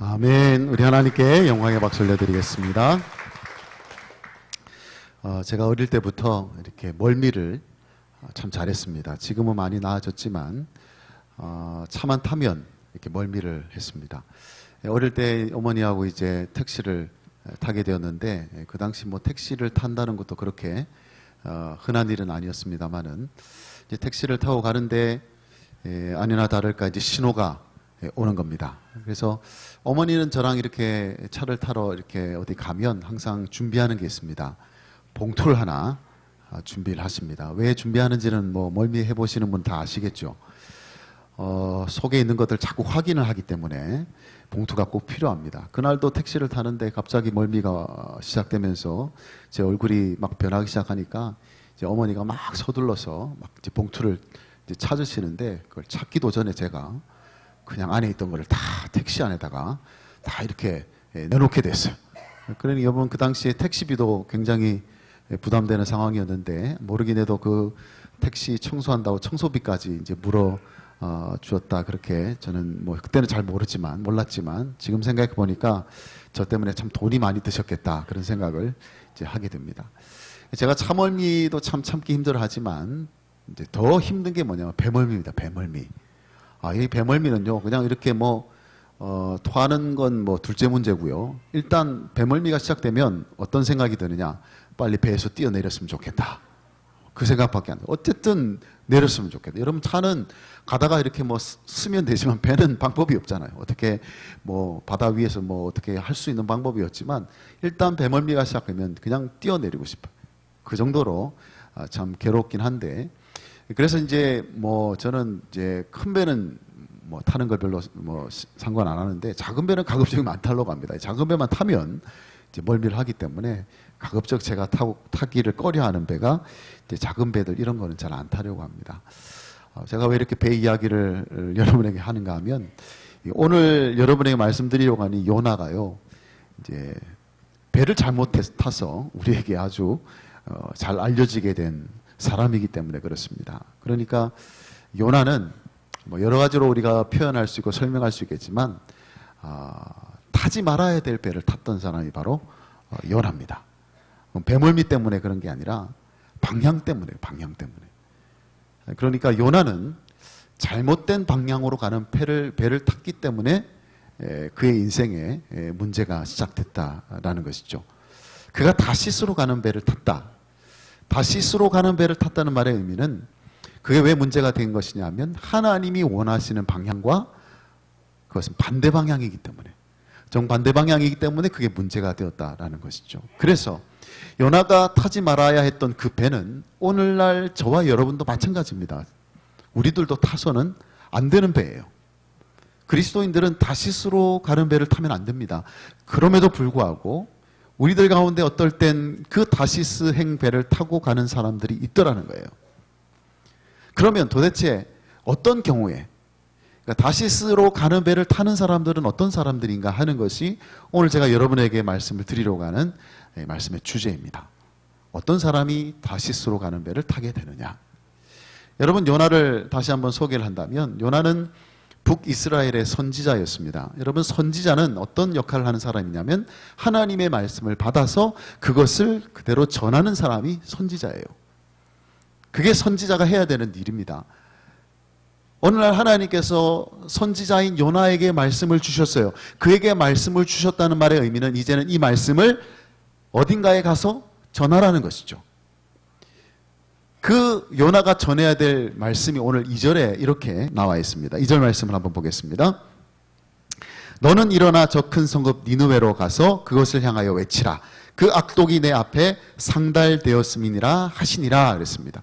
아멘. 우리 하나님께 영광의 박수 올려드리겠습니다. 제가 어릴 때부터 이렇게 멀미를 참 잘했습니다. 지금은 많이 나아졌지만 차만 타면 이렇게 멀미를 했습니다. 어릴 때 어머니하고 이제 택시를 타게 되었는데 그 당시 뭐 택시를 탄다는 것도 그렇게 흔한 일은 아니었습니다만은 이제 택시를 타고 가는데 아니나 다를까 이제 신호가 오는 겁니다. 그래서 어머니는 저랑 이렇게 차를 타러 이렇게 어디 가면 항상 준비하는 게 있습니다. 봉투를 하나 준비를 하십니다. 왜 준비하는지는 뭐 멀미해 보시는 분 다 아시겠죠. 속에 있는 것들 자꾸 확인을 하기 때문에 봉투가 꼭 필요합니다. 그날도 택시를 타는데 갑자기 멀미가 시작되면서 제 얼굴이 막 변하기 시작하니까 이제 어머니가 막 서둘러서 막 이제 봉투를 이제 찾으시는데 그걸 찾기도 전에 제가 그냥 안에 있던 거를 다 택시 안에다가 다 이렇게 내놓게 됐어요. 그러니 여러분 그 당시에 택시비도 굉장히 부담되는 상황이었는데 모르긴 해도 그 택시 청소한다고 청소비까지 이제 물어 주었다. 그렇게 저는 뭐 그때는 잘 몰랐지만 지금 생각해 보니까 저 때문에 참 돈이 많이 드셨겠다 그런 생각을 이제 하게 됩니다. 제가 차멀미도 참 참기 힘들어하지만 이제 더 힘든 게 뭐냐면 배멀미입니다. 배멀미. 이 배멀미는요, 그냥 이렇게 토하는 건 뭐 둘째 문제고요. 일단 배멀미가 시작되면 어떤 생각이 드느냐, 빨리 배에서 뛰어내렸으면 좋겠다. 그 생각밖에 안 돼요. 어쨌든 내렸으면 좋겠다. 여러분 차는 가다가 이렇게 쓰면 되지만 배는 방법이 없잖아요. 어떻게 바다 위에서 어떻게 할 수 있는 방법이었지만 일단 배멀미가 시작하면 그냥 뛰어내리고 싶어요. 그 정도로 참 괴롭긴 한데. 그래서 이제 저는 이제 큰 배는 타는 걸 별로 상관 안 하는데 작은 배는 가급적이면 안 타려고 합니다. 작은 배만 타면 이제 멀미를 하기 때문에 가급적 제가 타기를 꺼려하는 배가 이제 작은 배들 이런 거는 잘 안 타려고 합니다. 제가 왜 이렇게 배 이야기를 여러분에게 하는가 하면 오늘 여러분에게 말씀드리려고 하는 요나가요, 이제 배를 잘못 타서 우리에게 아주 잘 알려지게 된 사람이기 때문에 그렇습니다. 그러니까 요나는 여러 가지로 우리가 표현할 수 있고 설명할 수 있겠지만 타지 말아야 될 배를 탔던 사람이 바로 요나입니다. 배멀미 때문에 그런 게 아니라 방향 때문에. 그러니까 요나는 잘못된 방향으로 가는 배를 탔기 때문에 그의 인생에 문제가 시작됐다라는 것이죠. 그가 다시스로 가는 배를 탔다. 다시스로 가는 배를 탔다는 말의 의미는 그게 왜 문제가 된 것이냐면 하나님이 원하시는 방향과 그것은 반대 방향이기 때문에, 정반대 방향이기 때문에 그게 문제가 되었다라는 것이죠. 그래서 요나가 타지 말아야 했던 그 배는 오늘날 저와 여러분도 마찬가지입니다. 우리들도 타서는 안 되는 배예요. 그리스도인들은 다시스로 가는 배를 타면 안 됩니다. 그럼에도 불구하고 우리들 가운데 어떨 땐 그 다시스행 배를 타고 가는 사람들이 있더라는 거예요. 그러면 도대체 어떤 경우에, 그러니까 다시스로 가는 배를 타는 사람들은 어떤 사람들인가 하는 것이 오늘 제가 여러분에게 말씀을 드리려고 하는 말씀의 주제입니다. 어떤 사람이 다시스로 가는 배를 타게 되느냐. 여러분, 요나를 다시 한번 소개를 한다면 요나는 북이스라엘의 선지자였습니다. 여러분, 선지자는 어떤 역할을 하는 사람이냐면 하나님의 말씀을 받아서 그것을 그대로 전하는 사람이 선지자예요. 그게 선지자가 해야 되는 일입니다. 어느 날 하나님께서 선지자인 요나에게 말씀을 주셨어요. 그에게 말씀을 주셨다는 말의 의미는 이제는 이 말씀을 어딘가에 가서 전하라는 것이죠. 그 요나가 전해야 될 말씀이 오늘 2절에 이렇게 나와 있습니다. 2절 말씀을 한번 보겠습니다. 너는 일어나 저 큰 성읍 니느웨로 가서 그것을 향하여 외치라. 그 악독이 내 앞에 상달되었음이니라 하시니라 그랬습니다.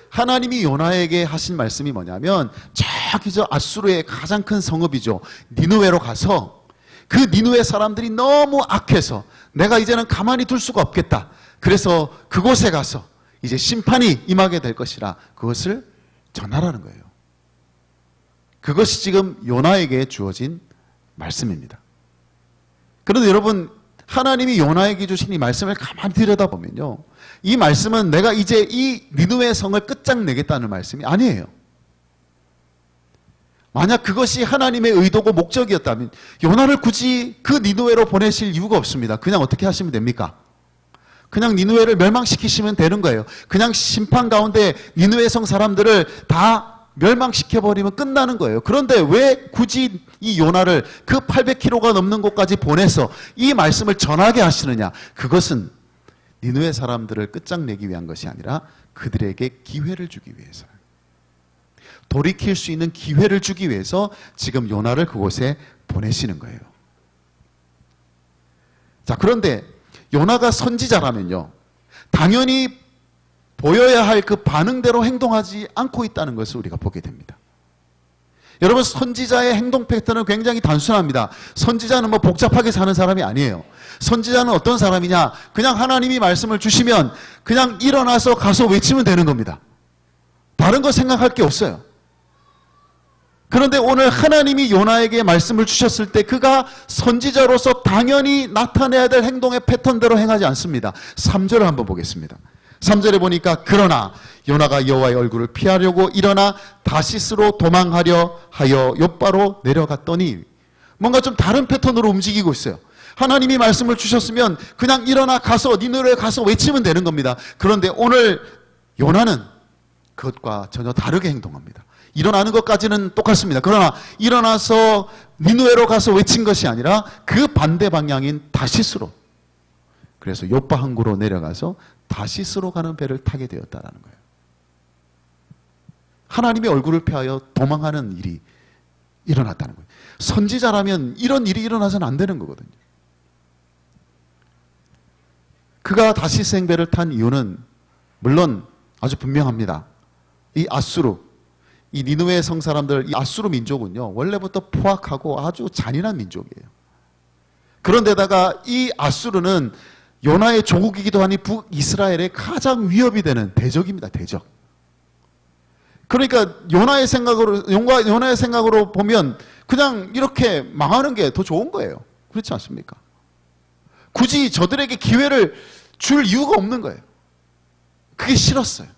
하나님이 요나에게 하신 말씀이 뭐냐면 저기 저 아수르의 가장 큰 성읍이죠. 니느웨로 가서 그 니느웨 사람들이 너무 악해서 내가 이제는 가만히 둘 수가 없겠다. 그래서 그곳에 가서 이제 심판이 임하게 될 것이라 그것을 전하라는 거예요. 그것이 지금 요나에게 주어진 말씀입니다. 그런데 여러분, 하나님이 요나에게 주신 이 말씀을 가만히 들여다보면요, 이 말씀은 내가 이제 이 니느웨 성을 끝장내겠다는 말씀이 아니에요. 만약 그것이 하나님의 의도고 목적이었다면 요나를 굳이 그 니느웨로 보내실 이유가 없습니다. 그냥 어떻게 하시면 됩니까? 그냥 니느웨를 멸망시키시면 되는 거예요. 그냥 심판 가운데 니느웨 성 사람들을 다 멸망시켜버리면 끝나는 거예요. 그런데 왜 굳이 이 요나를 그 800km가 넘는 곳까지 보내서 이 말씀을 전하게 하시느냐? 그것은 니느웨 사람들을 끝장내기 위한 것이 아니라 그들에게 기회를 주기 위해서, 돌이킬 수 있는 기회를 주기 위해서 지금 요나를 그곳에 보내시는 거예요. 자, 그런데 요나가 선지자라면요, 당연히 보여야 할 그 반응대로 행동하지 않고 있다는 것을 우리가 보게 됩니다. 여러분, 선지자의 행동 패턴은 굉장히 단순합니다. 선지자는 뭐 복잡하게 사는 사람이 아니에요. 선지자는 어떤 사람이냐? 그냥 하나님이 말씀을 주시면 그냥 일어나서 가서 외치면 되는 겁니다. 다른 거 생각할 게 없어요. 그런데 오늘 하나님이 요나에게 말씀을 주셨을 때 그가 선지자로서 당연히 나타내야 될 행동의 패턴대로 행하지 않습니다. 3절을 한번 보겠습니다. 3절에 보니까 그러나 요나가 여호와의 얼굴을 피하려고 일어나 다시스로 도망하려 하여 욥바로 내려갔더니, 뭔가 좀 다른 패턴으로 움직이고 있어요. 하나님이 말씀을 주셨으면 그냥 일어나 가서 니느웨에 가서 외치면 되는 겁니다. 그런데 오늘 요나는 그것과 전혀 다르게 행동합니다. 일어나는 것까지는 똑같습니다. 그러나 일어나서 니느웨로 가서 외친 것이 아니라 그 반대 방향인 다시스로, 그래서 욥바 항구로 내려가서 다시스로 가는 배를 타게 되었다라는 거예요. 하나님의 얼굴을 피하여 도망하는 일이 일어났다는 거예요. 선지자라면 이런 일이 일어나서는 안 되는 거거든요. 그가 다시스 행배를 탄 이유는 물론 아주 분명합니다. 이 아수르, 이 니느웨 성 사람들, 이 아수르 민족은요, 원래부터 포악하고 아주 잔인한 민족이에요. 그런데다가 이 아수르는 요나의 조국이기도 하니 북이스라엘의 가장 위협이 되는 대적입니다. 대적. 그러니까 요나의 생각으로 보면 그냥 이렇게 망하는 게 더 좋은 거예요. 그렇지 않습니까? 굳이 저들에게 기회를 줄 이유가 없는 거예요. 그게 싫었어요.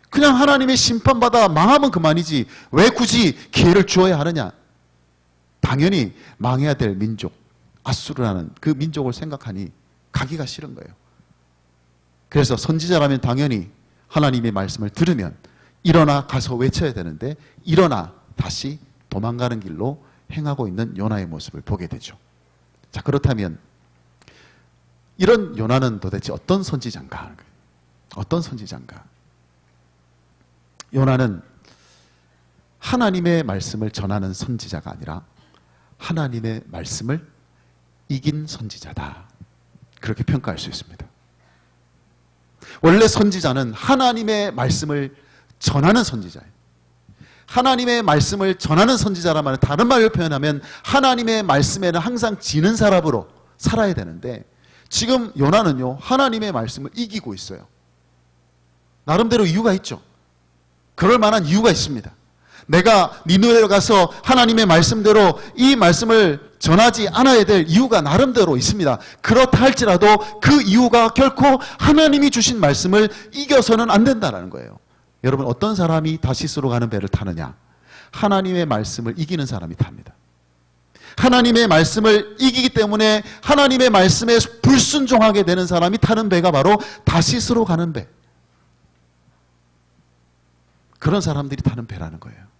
그냥 하나님의 심판받아 망하면 그만이지 왜 굳이 기회를 주어야 하느냐. 당연히 망해야 될 민족, 아수르라는 그 민족을 생각하니 가기가 싫은 거예요. 그래서 선지자라면 당연히 하나님의 말씀을 들으면 일어나 가서 외쳐야 되는데 일어나 다시 도망가는 길로 행하고 있는 요나의 모습을 보게 되죠. 자, 그렇다면 이런 요나는 도대체 어떤 선지자인가? 어떤 선지자인가? 요나는 하나님의 말씀을 전하는 선지자가 아니라 하나님의 말씀을 이긴 선지자다. 그렇게 평가할 수 있습니다. 원래 선지자는 하나님의 말씀을 전하는 선지자예요. 하나님의 말씀을 전하는 선지자란 말은 다른 말로 표현하면 하나님의 말씀에는 항상 지는 사람으로 살아야 되는데 지금 요나는요, 하나님의 말씀을 이기고 있어요. 나름대로 이유가 있죠. 그럴 만한 이유가 있습니다. 내가 니느웨에 가서 하나님의 말씀대로 이 말씀을 전하지 않아야 될 이유가 나름대로 있습니다. 그렇다 할지라도 그 이유가 결코 하나님이 주신 말씀을 이겨서는 안 된다는 거예요. 여러분, 어떤 사람이 다시스로 가는 배를 타느냐? 하나님의 말씀을 이기는 사람이 탑니다. 하나님의 말씀을 이기기 때문에 하나님의 말씀에 불순종하게 되는 사람이 타는 배가 바로 다시스로 가는 배. 그런 사람들이 타는 배라는 거예요.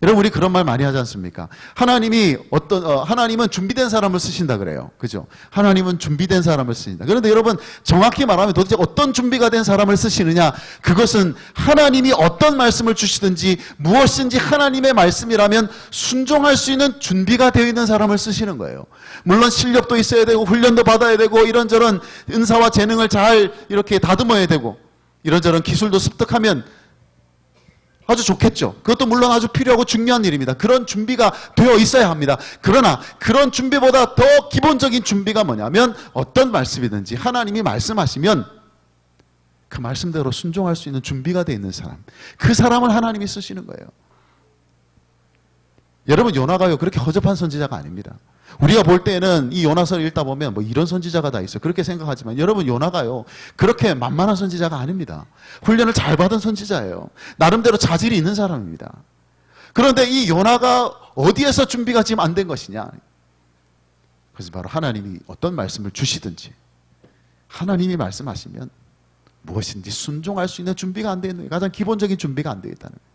여러분, 우리 그런 말 많이 하지 않습니까? 하나님은 준비된 사람을 쓰신다 그래요. 그죠? 하나님은 준비된 사람을 쓰신다. 그런데 여러분, 정확히 말하면 도대체 어떤 준비가 된 사람을 쓰시느냐? 그것은 하나님이 어떤 말씀을 주시든지 무엇인지 하나님의 말씀이라면 순종할 수 있는 준비가 되어 있는 사람을 쓰시는 거예요. 물론 실력도 있어야 되고 훈련도 받아야 되고 이런저런 은사와 재능을 잘 이렇게 다듬어야 되고 이런저런 기술도 습득하면 아주 좋겠죠. 그것도 물론 아주 필요하고 중요한 일입니다. 그런 준비가 되어 있어야 합니다. 그러나 그런 준비보다 더 기본적인 준비가 뭐냐면 어떤 말씀이든지 하나님이 말씀하시면 그 말씀대로 순종할 수 있는 준비가 되어 있는 사람, 그 사람을 하나님이 쓰시는 거예요. 여러분, 요나가요 그렇게 허접한 선지자가 아닙니다. 우리가 볼 때는 이 요나서를 읽다 보면 뭐 이런 선지자가 다 있어요. 그렇게 생각하지만 여러분, 요나가요 그렇게 만만한 선지자가 아닙니다. 훈련을 잘 받은 선지자예요. 나름대로 자질이 있는 사람입니다. 그런데 이 요나가 어디에서 준비가 지금 안 된 것이냐? 그래서 바로 하나님이 어떤 말씀을 주시든지 하나님이 말씀하시면 무엇인지 순종할 수 있는 준비가 안 되어 있는 거예요. 가장 기본적인 준비가 안 되어 있다는 거예요.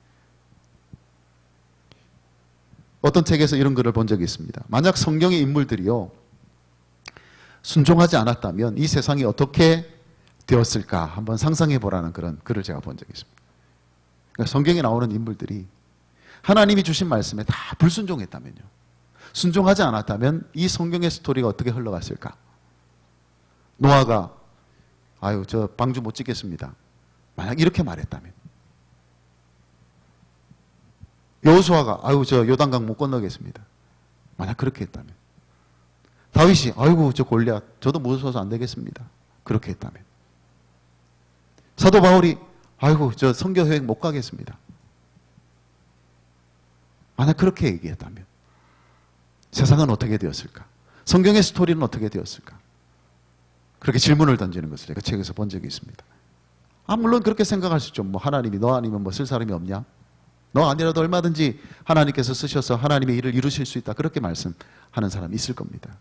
어떤 책에서 이런 글을 본 적이 있습니다. 만약 성경의 인물들이요 순종하지 않았다면 이 세상이 어떻게 되었을까 한번 상상해 보라는 그런 글을 제가 본 적이 있습니다. 그러니까 성경에 나오는 인물들이 하나님이 주신 말씀에 다 불순종했다면요, 순종하지 않았다면 이 성경의 스토리가 어떻게 흘러갔을까? 노아가 아유 저 방주 못 짓겠습니다, 만약 이렇게 말했다면, 여호수아가 아유 저 요단강 못 건너겠습니다, 만약 그렇게 했다면, 다윗이 아이고 저 골리앗 저도 무서워서 안 되겠습니다, 그렇게 했다면, 사도 바울이 아이고 저 선교 여행 못 가겠습니다, 만약 그렇게 얘기했다면 세상은 어떻게 되었을까? 성경의 스토리는 어떻게 되었을까? 그렇게 질문을 던지는 것을 제가 책에서 본 적이 있습니다. 물론 그렇게 생각할 수 있죠. 뭐 하나님이 너 아니면 뭐 쓸 사람이 없냐? 너 아니라도 얼마든지 하나님께서 쓰셔서 하나님의 일을 이루실 수 있다, 그렇게 말씀하는 사람이 있을 겁니다.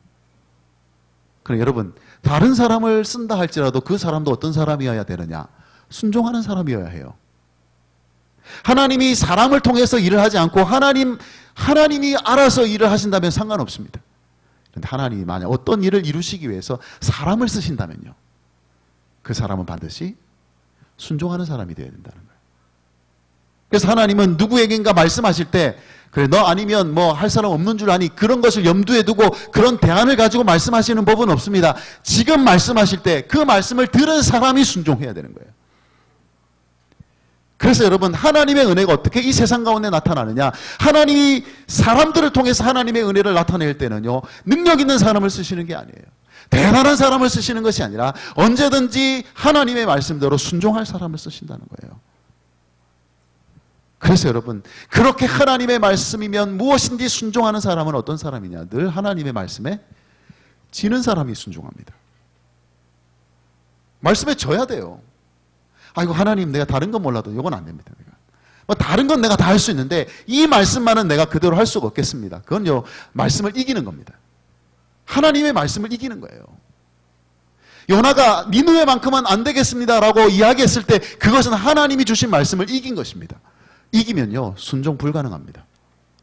그럼 여러분, 다른 사람을 쓴다 할지라도 그 사람도 어떤 사람이어야 되느냐? 순종하는 사람이어야 해요. 하나님이 사람을 통해서 일을 하지 않고 하나님이 알아서 일을 하신다면 상관없습니다. 그런데 하나님이 만약 어떤 일을 이루시기 위해서 사람을 쓰신다면요, 그 사람은 반드시 순종하는 사람이 되어야 된다는 거예요. 그래서 하나님은 누구에겐가 말씀하실 때 그래 너 아니면 뭐 할 사람 없는 줄 아니, 그런 것을 염두에 두고 그런 대안을 가지고 말씀하시는 법은 없습니다. 지금 말씀하실 때 그 말씀을 들은 사람이 순종해야 되는 거예요. 그래서 여러분, 하나님의 은혜가 어떻게 이 세상 가운데 나타나느냐? 하나님이 사람들을 통해서 하나님의 은혜를 나타낼 때는요, 능력 있는 사람을 쓰시는 게 아니에요. 대단한 사람을 쓰시는 것이 아니라 언제든지 하나님의 말씀대로 순종할 사람을 쓰신다는 거예요. 그래서 여러분, 그렇게 하나님의 말씀이면 무엇인지 순종하는 사람은 어떤 사람이냐? 늘 하나님의 말씀에 지는 사람이 순종합니다. 말씀에 져야 돼요. 아이고 하나님, 내가 다른 건 몰라도 이건 안 됩니다. 뭐 다른 건 내가 다 할 수 있는데 이 말씀만은 내가 그대로 할 수가 없겠습니다. 그건요, 말씀을 이기는 겁니다. 하나님의 말씀을 이기는 거예요. 요나가 니느웨만큼은 안 되겠습니다라고 이야기했을 때 그것은 하나님이 주신 말씀을 이긴 것입니다. 이기면요, 순종 불가능합니다.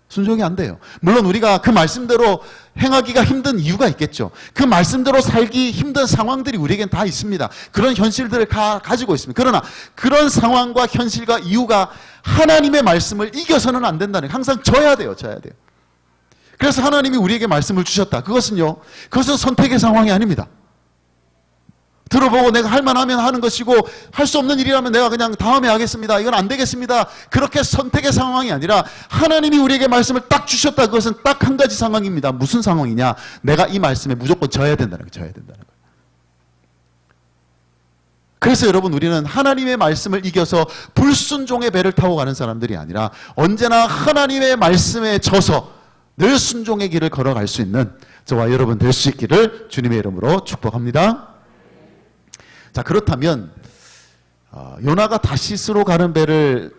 순종이 안 돼요. 물론 우리가 그 말씀대로 행하기가 힘든 이유가 있겠죠. 그 말씀대로 살기 힘든 상황들이 우리에겐 다 있습니다. 그런 현실들을 가지고 있습니다. 그러나 그런 상황과 현실과 이유가 하나님의 말씀을 이겨서는 안 된다는 거예요. 항상 져야 돼요. 져야 돼요. 그래서 하나님이 우리에게 말씀을 주셨다. 그것은 선택의 상황이 아닙니다. 들어보고 내가 할 만하면 하는 것이고 할 수 없는 일이라면 내가 그냥 다음에 하겠습니다, 이건 안 되겠습니다, 그렇게 선택의 상황이 아니라 하나님이 우리에게 말씀을 딱 주셨다. 그것은 딱 한 가지 상황입니다. 무슨 상황이냐? 내가 이 말씀에 무조건 져야 된다는 거예요. 져야 된다는 거예요. 그래서 여러분, 우리는 하나님의 말씀을 이겨서 불순종의 배를 타고 가는 사람들이 아니라 언제나 하나님의 말씀에 져서 늘 순종의 길을 걸어갈 수 있는 저와 여러분 될 수 있기를 주님의 이름으로 축복합니다. 자, 그렇다면 요나가 다시스로 가는 배를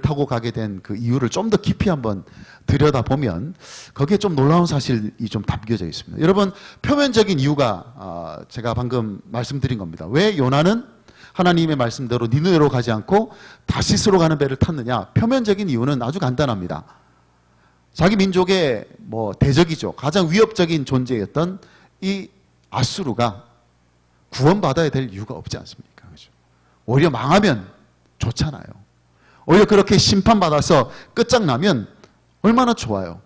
타고 가게 된 그 이유를 좀 더 깊이 한번 들여다보면 거기에 좀 놀라운 사실이 좀 담겨져 있습니다. 여러분, 표면적인 이유가 제가 방금 말씀드린 겁니다. 왜 요나는 하나님의 말씀대로 니느웨로 가지 않고 다시스로 가는 배를 탔느냐? 표면적인 이유는 아주 간단합니다. 자기 민족의 대적이죠. 가장 위협적인 존재였던 이 아수르가 구원받아야 될 이유가 없지 않습니까? 그렇죠? 오히려 망하면 좋잖아요. 오히려 그렇게 심판받아서 끝장나면 얼마나 좋아요.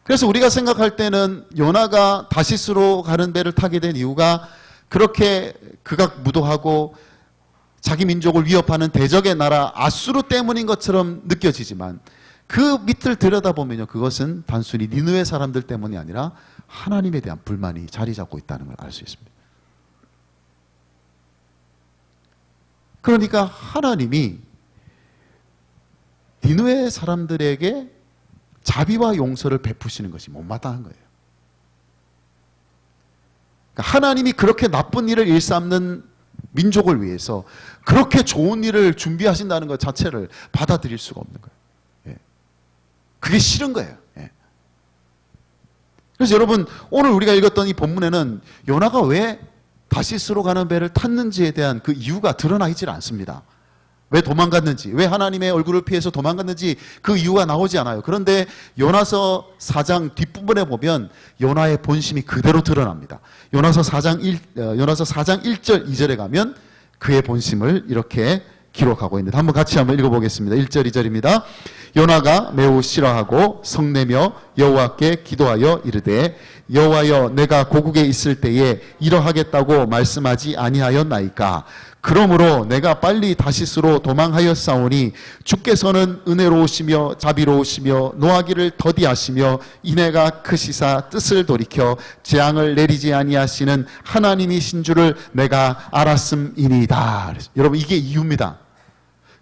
그래서 우리가 생각할 때는 요나가 다시스로 가는 배를 타게 된 이유가 그렇게 극악무도하고 자기 민족을 위협하는 대적의 나라 아수르 때문인 것처럼 느껴지지만 그 밑을 들여다보면요, 그것은 단순히 니느웨 사람들 때문이 아니라 하나님에 대한 불만이 자리 잡고 있다는 걸 알 수 있습니다. 그러니까 하나님이 니느웨 사람들에게 자비와 용서를 베푸시는 것이 못마땅한 거예요. 그러니까 하나님이 그렇게 나쁜 일을 일삼는 민족을 위해서 그렇게 좋은 일을 준비하신다는 것 자체를 받아들일 수가 없는 거예요. 예. 그게 싫은 거예요. 예. 그래서 여러분, 오늘 우리가 읽었던 이 본문에는 요나가 왜 다시스로 가는 배를 탔는지에 대한 그 이유가 드러나 있질 않습니다. 왜 도망갔는지, 왜 하나님의 얼굴을 피해서 도망갔는지 그 이유가 나오지 않아요. 그런데 요나서 4장 뒷부분에 보면 요나의 본심이 그대로 드러납니다. 요나서 4장 1절 2절에 가면 그의 본심을 이렇게 기록하고 있는데, 한번 같이 한번 읽어보겠습니다. 1절 2절입니다. 요나가 매우 싫어하고 성내며 여호와께 기도하여 이르되, 여호와여, 내가 고국에 있을 때에 이러하겠다고 말씀하지 아니하였나이까? 그러므로 내가 빨리 다시스로 도망하였사오니 주께서는 은혜로우시며 자비로우시며 노하기를 더디하시며 인애가 크시사 뜻을 돌이켜 재앙을 내리지 아니하시는 하나님이신 줄을 내가 알았음이니이다. 여러분, 이게 이유입니다.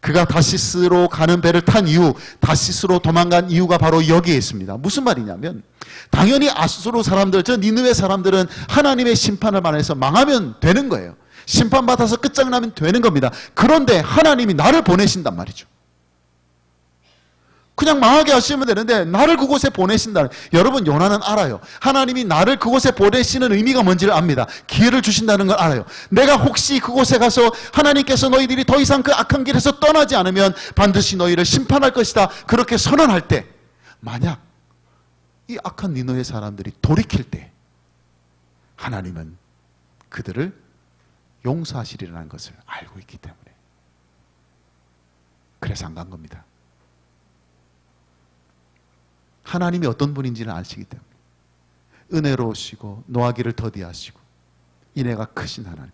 그가 다시스로 가는 배를 탄 이유, 다시스로 도망간 이유가 바로 여기에 있습니다. 무슨 말이냐면, 당연히 아수르 사람들, 저 니느웨 사람들은 하나님의 심판을 만해서 망하면 되는 거예요. 심판받아서 끝장나면 되는 겁니다. 그런데 하나님이 나를 보내신단 말이죠. 그냥 망하게 하시면 되는데 나를 그곳에 보내신다는, 여러분, 요나는 알아요. 하나님이 나를 그곳에 보내시는 의미가 뭔지를 압니다. 기회를 주신다는 걸 알아요. 내가 혹시 그곳에 가서 하나님께서 너희들이 더 이상 그 악한 길에서 떠나지 않으면 반드시 너희를 심판할 것이다, 그렇게 선언할 때, 만약 이 악한 니느웨 사람들이 돌이킬 때 하나님은 그들을 용서하시리라는 것을 알고 있기 때문에, 그래서 안 간 겁니다. 하나님이 어떤 분인지는 아시기 때문에, 은혜로우시고 노하기를 더디하시고 인애가 크신 하나님,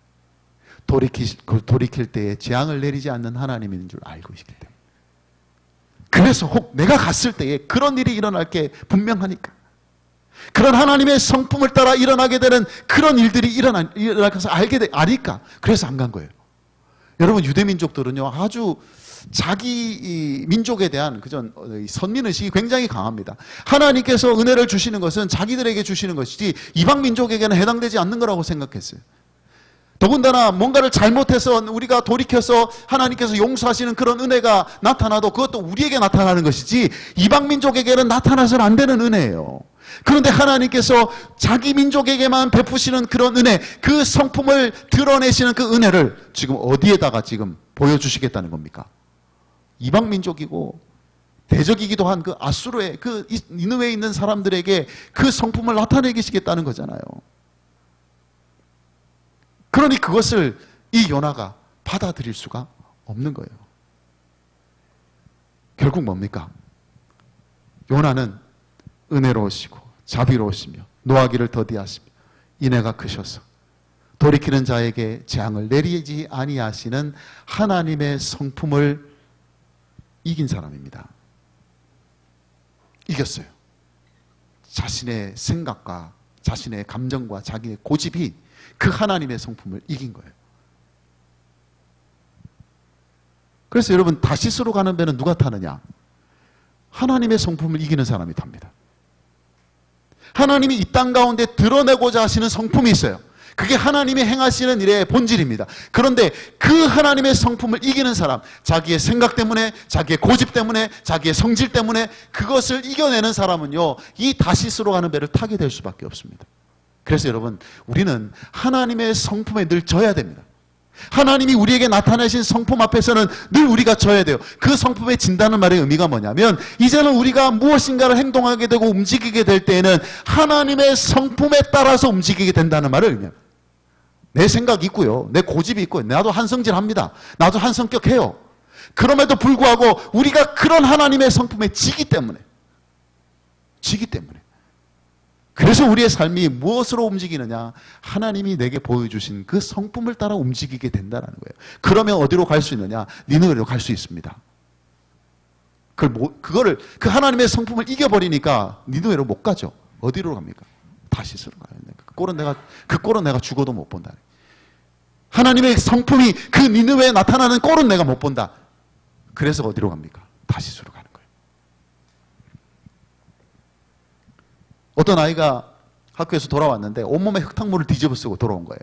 돌이킬 때에 재앙을 내리지 않는 하나님인 줄 알고 있기 때문에, 그래서 혹 내가 갔을 때에 그런 일이 일어날 게 분명하니까, 그런 하나님의 성품을 따라 일어나게 되는 그런 일들이 일어날 것을 아니까 그래서 안 간 거예요. 여러분, 유대민족들은요, 아주 자기 민족에 대한 그전 선민의식이 굉장히 강합니다. 하나님께서 은혜를 주시는 것은 자기들에게 주시는 것이지 이방 민족에게는 해당되지 않는 거라고 생각했어요. 더군다나 뭔가를 잘못해서 우리가 돌이켜서 하나님께서 용서하시는 그런 은혜가 나타나도 그것도 우리에게 나타나는 것이지 이방 민족에게는 나타나서는 안 되는 은혜예요. 그런데 하나님께서 자기 민족에게만 베푸시는 그런 은혜, 그 성품을 드러내시는 그 은혜를 지금 어디에다가 지금 보여주시겠다는 겁니까? 이방 민족이고 대적이기도 한 그 아수르의 그 니느웨에 있는 사람들에게 그 성품을 나타내시겠다는 거잖아요. 그러니 그것을 이 요나가 받아들일 수가 없는 거예요. 결국 뭡니까? 요나는 은혜로우시고 자비로우시며 노하기를 더디하시며 인애가 크셔서 돌이키는 자에게 재앙을 내리지 아니하시는 하나님의 성품을 이긴 사람입니다. 이겼어요. 자신의 생각과 자신의 감정과 자기의 고집이 그 하나님의 성품을 이긴 거예요. 그래서 여러분, 다시스로 가는 배는 누가 타느냐? 하나님의 성품을 이기는 사람이 탑니다. 하나님이 이 땅 가운데 드러내고자 하시는 성품이 있어요. 그게 하나님이 행하시는 일의 본질입니다. 그런데 그 하나님의 성품을 이기는 사람, 자기의 생각 때문에, 자기의 고집 때문에, 자기의 성질 때문에 그것을 이겨내는 사람은요, 이 다시스로 가는 배를 타게 될 수밖에 없습니다. 그래서 여러분, 우리는 하나님의 성품에 늘 져야 됩니다. 하나님이 우리에게 나타내신 성품 앞에서는 늘 우리가 져야 돼요. 그 성품에 진다는 말의 의미가 뭐냐면, 이제는 우리가 무엇인가를 행동하게 되고 움직이게 될 때에는 하나님의 성품에 따라서 움직이게 된다는 말을 의미합니다. 내 생각이 있고요, 내 고집이 있고요, 나도 한성질합니다, 나도 한성격해요. 그럼에도 불구하고 우리가 그런 하나님의 성품에 지기 때문에, 그래서 우리의 삶이 무엇으로 움직이느냐? 하나님이 내게 보여주신 그 성품을 따라 움직이게 된다는 거예요. 그러면 어디로 갈 수 있느냐? 니느웨로 갈 수 있습니다. 그거를, 그 하나님의 성품을 이겨버리니까 니느웨로 못 가죠. 어디로 갑니까? 다시스로 가야 돼. 그 꼴은 내가 죽어도 못 본다. 하나님의 성품이 그 니느웨에 나타나는 꼴은 내가 못 본다. 그래서 어디로 갑니까? 다시스로 가는 거예요. 어떤 아이가 학교에서 돌아왔는데 온몸에 흙탕물을 뒤집어 쓰고 돌아온 거예요.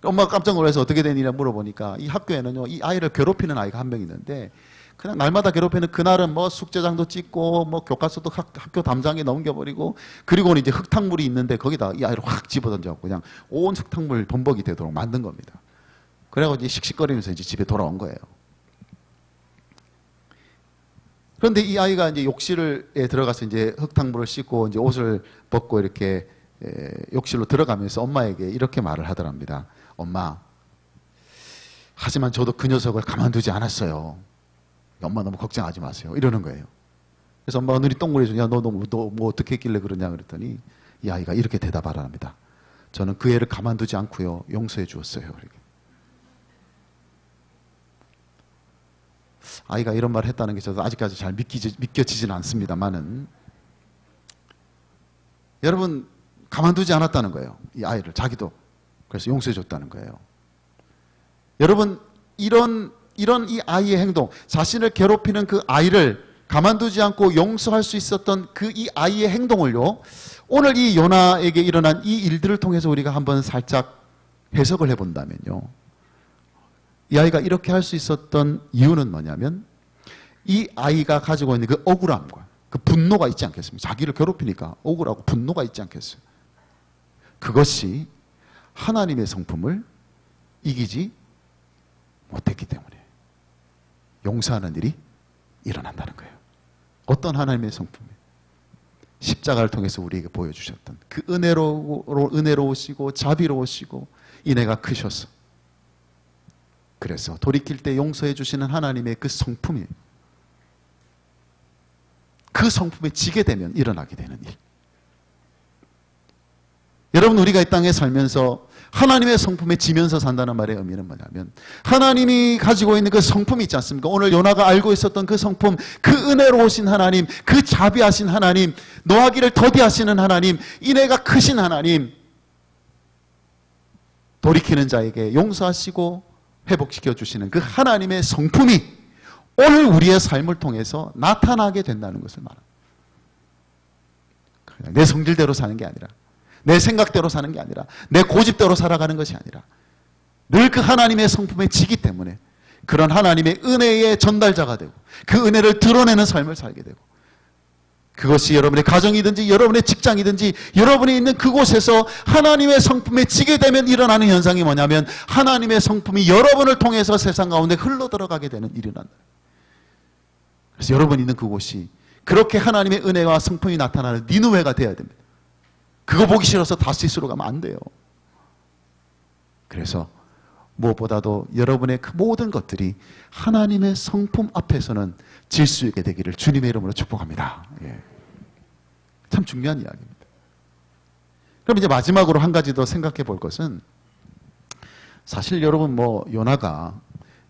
엄마가 깜짝 놀라서 어떻게 된 일이냐 물어보니까 이 학교에는요, 이 아이를 괴롭히는 아이가 한 명 있는데 그냥 날마다 괴롭히는 그날은 뭐 숙제장도 찍고 뭐 교과서도 학교 담장에 넘겨버리고 그리고는 이제 흙탕물이 있는데 거기다 이 아이를 확 집어던져갖고 그냥 온 흙탕물 범벅이 되도록 만든 겁니다. 그래가지고 이제 씩씩거리면서 이제 집에 돌아온 거예요. 그런데 이 아이가 이제 욕실에 들어가서 이제 흙탕물을 씻고 이제 옷을 벗고 이렇게 욕실로 들어가면서 엄마에게 이렇게 말을 하더랍니다. 엄마, 하지만 저도 그 녀석을 가만두지 않았어요. 엄마 너무 걱정하지 마세요. 이러는 거예요. 그래서 엄마가 눈이 동그래져. 야, 너 뭐 어떻게 했길래 그러냐 그랬더니 이 아이가 이렇게 대답하랍니다. 저는 그 애를 가만두지 않고요, 용서해 주었어요. 이렇게. 아이가 이런 말을 했다는 게 저도 아직까지 잘 믿겨지진 않습니다만은 여러분, 가만두지 않았다는 거예요. 이 아이를 자기도. 그래서 용서해 줬다는 거예요. 여러분, 이런 이 아이의 행동, 자신을 괴롭히는 그 아이를 가만두지 않고 용서할 수 있었던 그 이 아이의 행동을요, 오늘 이 요나에게 일어난 이 일들을 통해서 우리가 한번 살짝 해석을 해본다면요, 이 아이가 이렇게 할 수 있었던 이유는 뭐냐면 이 아이가 가지고 있는 그 억울함과 그 분노가 있지 않겠습니까? 자기를 괴롭히니까 억울하고 분노가 있지 않겠어요? 그것이 하나님의 성품을 이기지 못했기 때문에 용서하는 일이 일어난다는 거예요. 어떤 하나님의 성품이? 십자가를 통해서 우리에게 보여주셨던 그 은혜로우시고 자비로우시고 인애가 크셔서, 그래서 돌이킬 때 용서해 주시는 하나님의 그 성품이, 그 성품에 지게 되면 일어나게 되는 일. 여러분, 우리가 이 땅에 살면서 하나님의 성품에 지면서 산다는 말의 의미는 뭐냐면 하나님이 가지고 있는 그 성품이 있지 않습니까? 오늘 요나가 알고 있었던 그 성품, 그 은혜로우신 하나님, 그 자비하신 하나님, 노하기를 더디하시는 하나님, 인애가 크신 하나님, 돌이키는 자에게 용서하시고 회복시켜 주시는 그 하나님의 성품이 오늘 우리의 삶을 통해서 나타나게 된다는 것을 말합니다. 내 성질대로 사는 게 아니라, 내 생각대로 사는 게 아니라, 내 고집대로 살아가는 것이 아니라 늘 그 하나님의 성품에 지기 때문에 그런 하나님의 은혜의 전달자가 되고 그 은혜를 드러내는 삶을 살게 되고, 그것이 여러분의 가정이든지 여러분의 직장이든지 여러분이 있는 그곳에서 하나님의 성품에 지게 되면 일어나는 현상이 뭐냐면 하나님의 성품이 여러분을 통해서 세상 가운데 흘러들어가게 되는 일이 일어난다. 그래서 여러분이 있는 그곳이 그렇게 하나님의 은혜와 성품이 나타나는 니느웨가 되어야 됩니다. 그거 보기 싫어서 다시스로 가면 안 돼요. 그래서 무엇보다도 여러분의 그 모든 것들이 하나님의 성품 앞에서는 질 수 있게 되기를 주님의 이름으로 축복합니다. 예. 참 중요한 이야기입니다. 그럼 이제 마지막으로 한 가지 더 생각해 볼 것은, 사실 여러분 뭐 요나가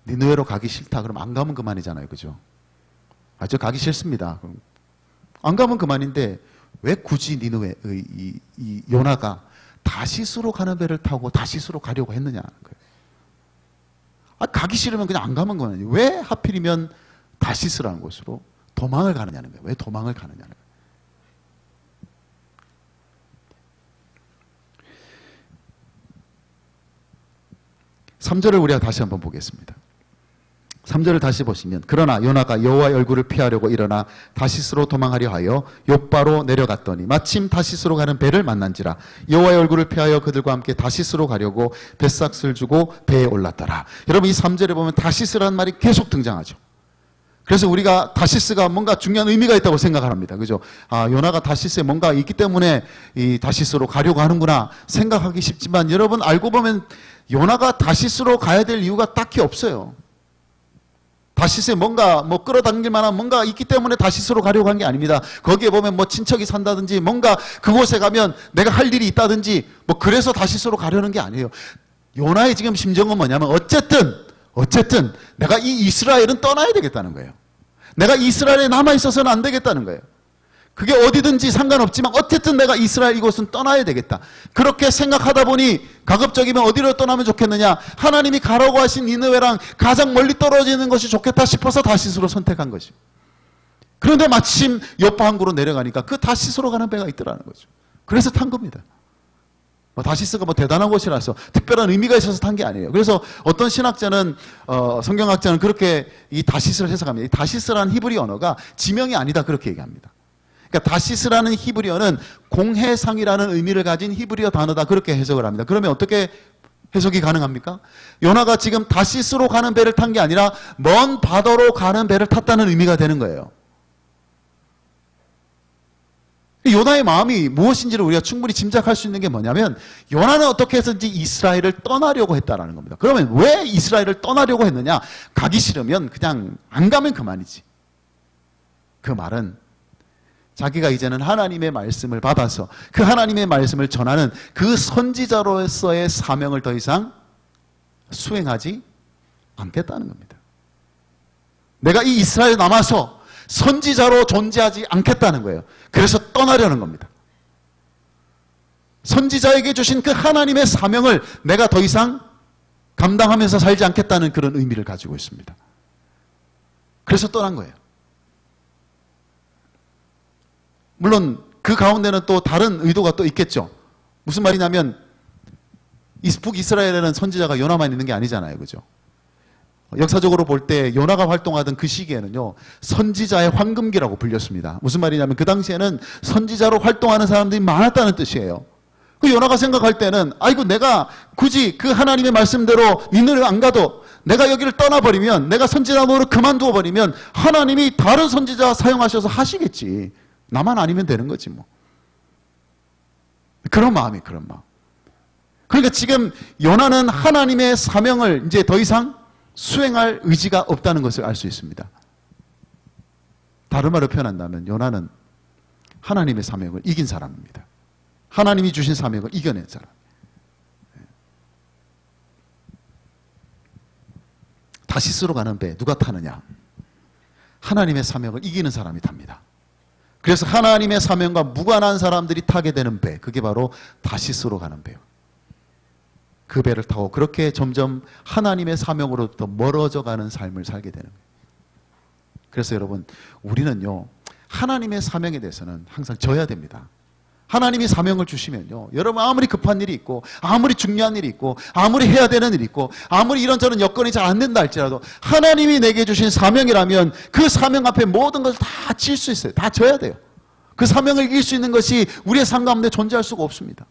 니느웨로 가기 싫다 그러면 안 가면 그만이잖아요. 그죠? 아, 저 가기 싫습니다. 그럼 안 가면 그만인데 왜 굳이 니느웨 이 요나가 다시스로 가는 배를 타고 다시스로 가려고 했느냐는 거예요. 아, 가기 싫으면 그냥 안 가면 그만이에요. 왜 하필이면 다시스라는 곳으로 도망을 가느냐는 거예요. 왜 도망을 가느냐는 거예요. 3절을 우리가 다시 한번 보겠습니다. 3절을 다시 보시면, 그러나 요나가 여호와의 얼굴을 피하려고 일어나 다시스로 도망하려 하여 욥바로 내려갔더니 마침 다시스로 가는 배를 만난지라. 여호와의 얼굴을 피하여 그들과 함께 다시스로 가려고 뱃삭을 주고 배에 올랐더라. 여러분, 이 3절에 보면 다시스라는 말이 계속 등장하죠. 그래서 우리가 다시스가 뭔가 중요한 의미가 있다고 생각을 합니다. 그죠? 아, 요나가 다시스에 뭔가 있기 때문에 이 다시스로 가려고 하는구나 생각하기 쉽지만, 여러분 알고 보면 요나가 다시스로 가야 될 이유가 딱히 없어요. 다시스에 뭔가 뭐 끌어당길 만한 뭔가 있기 때문에 다시스로 가려고 한 게 아닙니다. 거기에 보면 뭐 친척이 산다든지 뭔가 그곳에 가면 내가 할 일이 있다든지 뭐 그래서 다시스로 가려는 게 아니에요. 요나의 지금 심정은 뭐냐면 어쨌든 내가 이 이스라엘은 떠나야 되겠다는 거예요. 내가 이스라엘에 남아있어서는 안 되겠다는 거예요. 그게 어디든지 상관없지만 어쨌든 내가 이스라엘 이곳은 떠나야 되겠다. 그렇게 생각하다 보니 가급적이면 어디로 떠나면 좋겠느냐, 하나님이 가라고 하신 니느웨랑 가장 멀리 떨어지는 것이 좋겠다 싶어서 다시스로 선택한 것이죠. 그런데 마침 요파 항구로 내려가니까 그 다시스로 가는 배가 있더라는 거죠. 그래서 탄 겁니다. 다시스가 대단한 곳이라서 특별한 의미가 있어서 탄 게 아니에요. 그래서 어떤 신학자는 성경학자는 그렇게 이 다시스를 해석합니다. 이 다시스라는 히브리 언어가 지명이 아니다 그렇게 얘기합니다. 그러니까 다시스라는 히브리어는 공해상이라는 의미를 가진 히브리어 단어다 그렇게 해석을 합니다. 그러면 어떻게 해석이 가능합니까? 요나가 지금 다시스로 가는 배를 탄 게 아니라 먼 바다로 가는 배를 탔다는 의미가 되는 거예요. 요나의 마음이 무엇인지를 우리가 충분히 짐작할 수 있는 게 뭐냐면 요나는 어떻게 해서든지 이스라엘을 떠나려고 했다라는 겁니다. 그러면 왜 이스라엘을 떠나려고 했느냐? 가기 싫으면 그냥 안 가면 그만이지. 그 말은 자기가 이제는 하나님의 말씀을 받아서 그 하나님의 말씀을 전하는 그 선지자로서의 사명을 더 이상 수행하지 않겠다는 겁니다. 내가 이 이스라엘에 남아서 선지자로 존재하지 않겠다는 거예요. 그래서 떠나려는 겁니다. 선지자에게 주신 그 하나님의 사명을 내가 더 이상 감당하면서 살지 않겠다는 그런 의미를 가지고 있습니다. 그래서 떠난 거예요. 물론 그 가운데는 또 다른 의도가 또 있겠죠. 무슨 말이냐면 북이스라엘에는 선지자가 요나만 있는 게 아니잖아요. 그죠? 역사적으로 볼 때 요나가 활동하던 그 시기에는요, 선지자의 황금기라고 불렸습니다. 무슨 말이냐면 그 당시에는 선지자로 활동하는 사람들이 많았다는 뜻이에요. 그 요나가 생각할 때는 아이고 내가 굳이 그 하나님의 말씀대로 니느를 안 가도 내가 여기를 떠나버리면 내가 선지자 노릇 그만두어 버리면 하나님이 다른 선지자 사용하셔서 하시겠지. 나만 아니면 되는 거지 뭐. 그런 마음이 그런 마음. 그러니까 지금 요나는 하나님의 사명을 이제 더 이상 수행할 의지가 없다는 것을 알 수 있습니다. 다른 말로 표현한다면 요나는 하나님의 사명을 이긴 사람입니다. 하나님이 주신 사명을 이겨낸 사람. 다시스로 가는 배 누가 타느냐? 하나님의 사명을 이기는 사람이 탑니다. 그래서 하나님의 사명과 무관한 사람들이 타게 되는 배, 그게 바로 다시스로 가는 배요. 그 배를 타고 그렇게 점점 하나님의 사명으로부터 멀어져 가는 삶을 살게 되는 거예요. 그래서 여러분, 우리는요, 하나님의 사명에 대해서는 항상 져야 됩니다. 하나님이 사명을 주시면요, 여러분 아무리 급한 일이 있고 아무리 중요한 일이 있고 아무리 해야 되는 일이 있고 아무리 이런저런 여건이 잘 안 된다 할지라도 하나님이 내게 주신 사명이라면 그 사명 앞에 모든 것을 다 질 수 있어요. 다 져야 돼요. 그 사명을 이길 수 있는 것이 우리의 삶 가운데 존재할 수가 없습니다.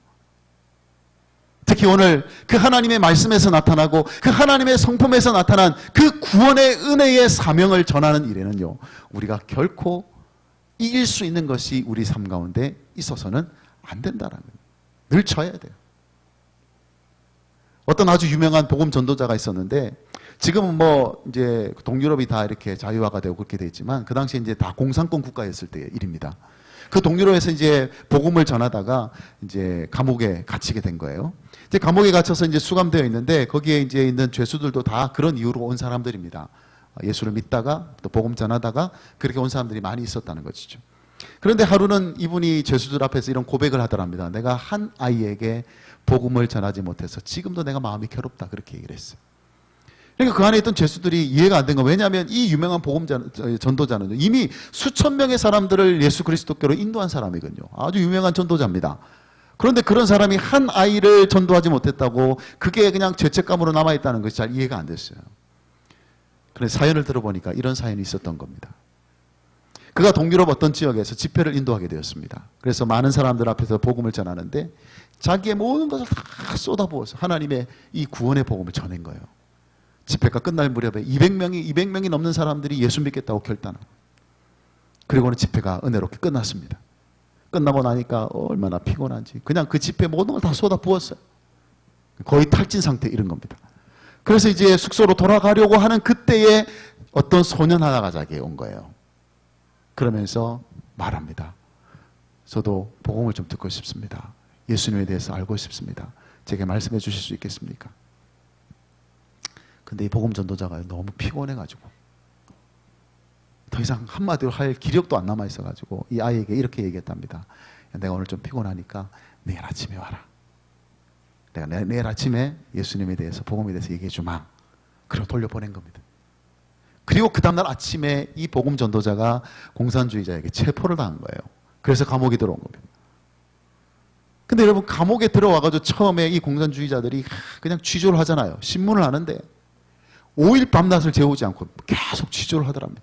특히 오늘 그 하나님의 말씀에서 나타나고 그 하나님의 성품에서 나타난 그 구원의 은혜의 사명을 전하는 일에는요, 우리가 결코 이길 수 있는 것이 우리 삶 가운데 있어서는 안 된다라는 거예요. 늘 져야 돼요. 어떤 아주 유명한 복음 전도자가 있었는데, 지금은 뭐 이제 동유럽이 다 이렇게 자유화가 되고 그렇게 돼 있지만 그 당시에 이제 다 공산권 국가였을 때의 일입니다. 그 동유럽에서 이제 복음을 전하다가 이제 감옥에 갇히게 된 거예요. 이제 감옥에 갇혀서 이제 수감되어 있는데 거기에 이제 있는 죄수들도 다 그런 이유로 온 사람들입니다. 예수를 믿다가 또 복음 전하다가 그렇게 온 사람들이 많이 있었다는 것이죠. 그런데 하루는 이분이 죄수들 앞에서 이런 고백을 하더랍니다. 내가 한 아이에게 복음을 전하지 못해서 지금도 내가 마음이 괴롭다, 그렇게 얘기를 했어요. 그러니까 그 안에 있던 죄수들이 이해가 안 된 거예요. 왜냐하면 이 유명한 복음 전도자는 이미 수천 명의 사람들을 예수 그리스도께로 인도한 사람이거든요. 아주 유명한 전도자입니다. 그런데 그런 사람이 한 아이를 전도하지 못했다고 그게 그냥 죄책감으로 남아있다는 것이 잘 이해가 안 됐어요. 그래서 사연을 들어보니까 이런 사연이 있었던 겁니다. 그가 동유럽 어떤 지역에서 집회를 인도하게 되었습니다. 그래서 많은 사람들 앞에서 복음을 전하는데 자기의 모든 것을 다 쏟아부어서 하나님의 이 구원의 복음을 전한 거예요. 집회가 끝날 무렵에 200명이 넘는 사람들이 예수 믿겠다고 결단하고, 그리고는 집회가 은혜롭게 끝났습니다. 끝나고 나니까 얼마나 피곤한지 그냥 그 집회 모든 걸 다 쏟아부었어요. 거의 탈진 상태에 이른 겁니다. 그래서 이제 숙소로 돌아가려고 하는 그때에 어떤 소년 하나가 자기에 온 거예요. 그러면서 말합니다. 저도 복음을 좀 듣고 싶습니다. 예수님에 대해서 알고 싶습니다. 제게 말씀해 주실 수 있겠습니까? 근데 이 복음 전도자가 너무 피곤해가지고 더 이상 한마디로 할 기력도 안 남아 있어가지고 이 아이에게 이렇게 얘기했답니다. 내가 오늘 좀 피곤하니까 내일 아침에 와라. 내가 내일 아침에 예수님에 대해서 복음에 대해서 얘기해 주마. 그리고 돌려보낸 겁니다. 그리고 그 다음날 아침에 이 복음 전도자가 공산주의자에게 체포를 당한 거예요. 그래서 감옥에 들어온 겁니다. 근데 여러분, 감옥에 들어와가지고 처음에 이 공산주의자들이 그냥 취조를 하잖아요. 신문을 하는데 5일 밤낮을 재우지 않고 계속 취조를 하더랍니다.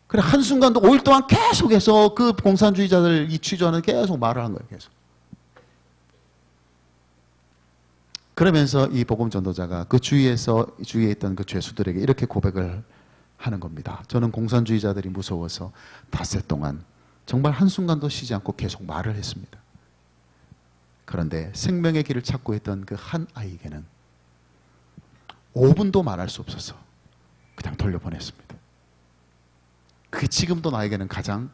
그래, 한순간도 5일 동안 계속해서 그 공산주의자들 이 취조하는 계속 말을 한 거예요. 계속. 그러면서 이 복음 전도자가 그 주위에 있던 그 죄수들에게 이렇게 고백을 하는 겁니다. 저는 공산주의자들이 무서워서 닷새 동안 정말 한순간도 쉬지 않고 계속 말을 했습니다. 그런데 생명의 길을 찾고 있던 그 한 아이에게는 5분도 말할 수 없어서 그냥 돌려보냈습니다. 그게 지금도 나에게는 가장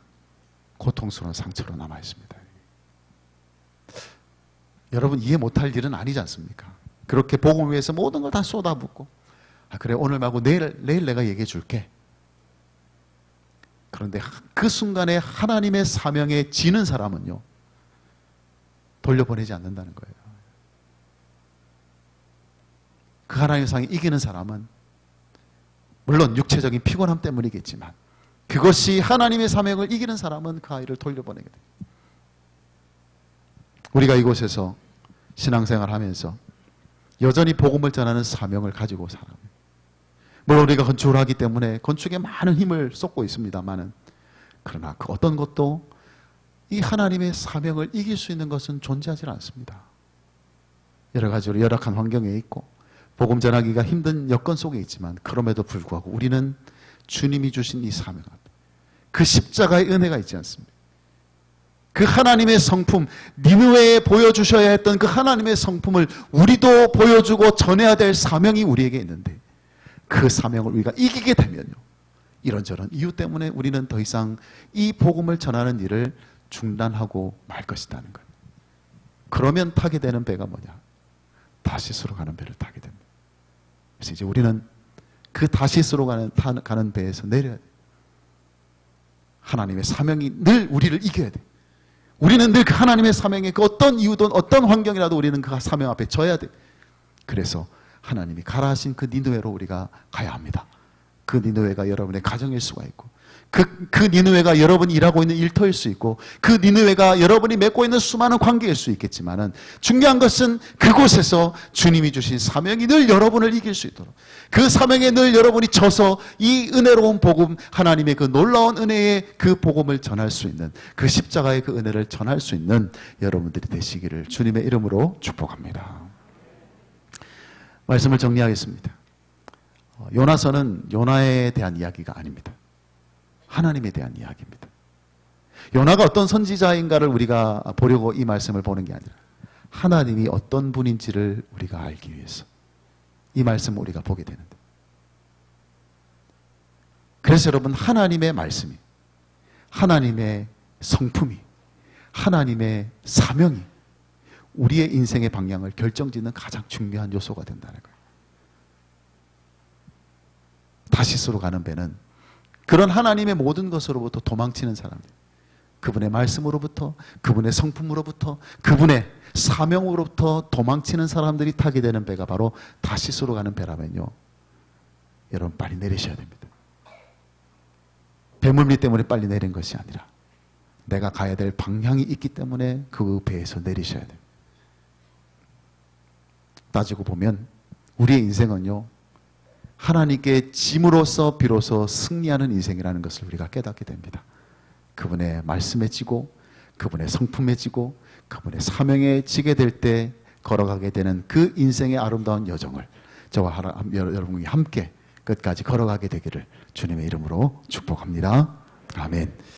고통스러운 상처로 남아있습니다. 여러분, 이해 못할 일은 아니지 않습니까? 그렇게 복음을 위해서 모든 걸 다 쏟아붓고, 그래, 오늘 말고 내일 내가 얘기해 줄게. 그런데 그 순간에 하나님의 사명에 지는 사람은요, 돌려보내지 않는다는 거예요. 그 하나님의 사명에 이기는 사람은 물론 육체적인 피곤함 때문이겠지만, 그것이 하나님의 사명을 이기는 사람은 그 아이를 돌려보내게 돼요. 우리가 이곳에서 신앙생활 하면서 여전히 복음을 전하는 사명을 가지고 살아요. 물론 우리가 건축을 하기 때문에 건축에 많은 힘을 쏟고 있습니다만은, 그러나 그 어떤 것도 이 하나님의 사명을 이길 수 있는 것은 존재하지 않습니다. 여러 가지로 열악한 환경에 있고 복음 전하기가 힘든 여건 속에 있지만, 그럼에도 불구하고 우리는 주님이 주신 이 사명 앞에 그 십자가의 은혜가 있지 않습니까? 그 하나님의 성품, 니느웨에 보여주셔야 했던 그 하나님의 성품을 우리도 보여주고 전해야 될 사명이 우리에게 있는데, 그 사명을 우리가 이기게 되면요, 이런저런 이유 때문에 우리는 더 이상 이 복음을 전하는 일을 중단하고 말 것이라는 거예요. 그러면 타게 되는 배가 뭐냐? 다시스로 가는 배를 타게 됩니다. 그래서 이제 우리는 그 다시스로 가는 배에서 내려야 돼요. 하나님의 사명이 늘 우리를 이겨야 돼요. 우리는 늘 그 하나님의 사명에 그 어떤 이유든 어떤 환경이라도 우리는 그 사명 앞에 져야 돼요. 그래서 하나님이 가라 하신 그 니느웨로 우리가 가야 합니다. 그 니느웨가 여러분의 가정일 수가 있고, 그 니느웨가 여러분이 일하고 있는 일터일 수 있고, 그 니느웨가 여러분이 맺고 있는 수많은 관계일 수 있겠지만은, 중요한 것은 그곳에서 주님이 주신 사명이 늘 여러분을 이길 수 있도록, 그 사명에 늘 여러분이 져서 이 은혜로운 복음, 하나님의 그 놀라운 은혜의 그 복음을 전할 수 있는, 그 십자가의 그 은혜를 전할 수 있는 여러분들이 되시기를 주님의 이름으로 축복합니다. 말씀을 정리하겠습니다. 요나서는 요나에 대한 이야기가 아닙니다. 하나님에 대한 이야기입니다. 요나가 어떤 선지자인가를 우리가 보려고 이 말씀을 보는 게 아니라, 하나님이 어떤 분인지를 우리가 알기 위해서 이 말씀을 우리가 보게 되는데, 그래서 여러분, 하나님의 말씀이, 하나님의 성품이, 하나님의 사명이 우리의 인생의 방향을 결정짓는 가장 중요한 요소가 된다는 거예요. 다시스로 가는 배는 그런 하나님의 모든 것으로부터 도망치는 사람들, 그분의 말씀으로부터, 그분의 성품으로부터, 그분의 사명으로부터 도망치는 사람들이 타게 되는 배가 바로 다시스로 가는 배라면요, 여러분 빨리 내리셔야 됩니다. 배멀미 때문에 빨리 내린 것이 아니라 내가 가야 될 방향이 있기 때문에 그 배에서 내리셔야 돼요. 따지고 보면 우리의 인생은요, 하나님께 짐으로써 비로소 승리하는 인생이라는 것을 우리가 깨닫게 됩니다. 그분의 말씀에 지고, 그분의 성품에 지고, 그분의 사명에 지게 될 때 걸어가게 되는 그 인생의 아름다운 여정을 저와 여러분이 함께 끝까지 걸어가게 되기를 주님의 이름으로 축복합니다. 아멘.